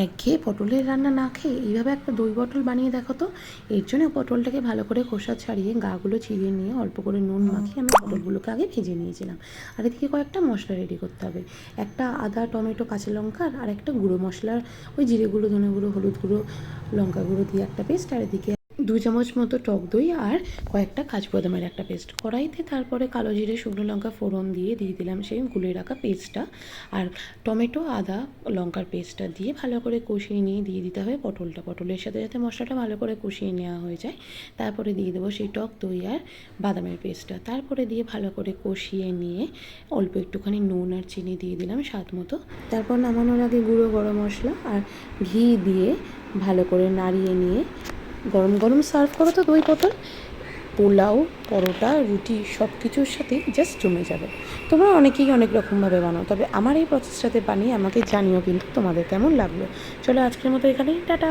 একঘেয়ে পটলের রান্না না খেয়ে এইভাবে একটা দই পটল বানিয়ে দেখো তো। এর জন্য পটলটাকে ভালো করে খোসা ছাড়িয়ে গাগুলো চিরিয়ে নিয়ে অল্প করে নুন মাখিয়ে আমি পটলগুলোকে আগে ভেজে নিয়েছিলাম। আর এদিকে কয়েকটা মশলা রেডি করতে হবে। একটা আদা, টমেটো, কাঁচা লঙ্কা আর একটা গুঁড়ো মশলার ওই জিরে গুঁড়ো, ধনে গুঁড়ো, হলুদ গুঁড়ো, লঙ্কা গুঁড়ো দিয়ে একটা পেস্ট। আর এদিকে 2 চামচ মতো টক দই আর কয়েকটা কাজু বাদামের একটা পেস্ট। কড়াইতে তারপরে কালো জিরে, শুকনো লঙ্কা ফোড়ন দিয়ে দিলাম সেই গুলে রাখা পেস্টটা। আর টমেটো, আদা, লঙ্কার পেস্টটা দিয়ে ভালো করে কষিয়ে নিয়ে দিয়ে দিতে হবে পটলটা। পটলের সাথে যাতে মশলাটা ভালো করে কষিয়ে নেওয়া হয়ে যায়। তারপরে দিয়ে দেবো সেই টক দই আর বাদামের পেস্টটা। তারপরে দিয়ে ভালো করে কষিয়ে নিয়ে অল্প একটুখানি নুন আর চিনি দিয়ে দিলাম স্বাদ মতো। তারপর নামানোর আগে গুঁড়ো গরম মশলা আর ঘি দিয়ে ভালো করে নাড়িয়ে নিয়ে গরম গরম সার্ভ করো তো দই পটল। পোলাও, পরোটা, রুটি সব কিছুর সাথেই জাস্ট জমে যাবে। তোমরা অনেকেই অনেক রকমভাবে বানাও, তবে আমার এই প্রসেসটাতে বানিয়ে আমাকে জানিও কিন্তু তোমাদের কেমন লাগলো। চলো আজকের মতো এখানেই, টাটা।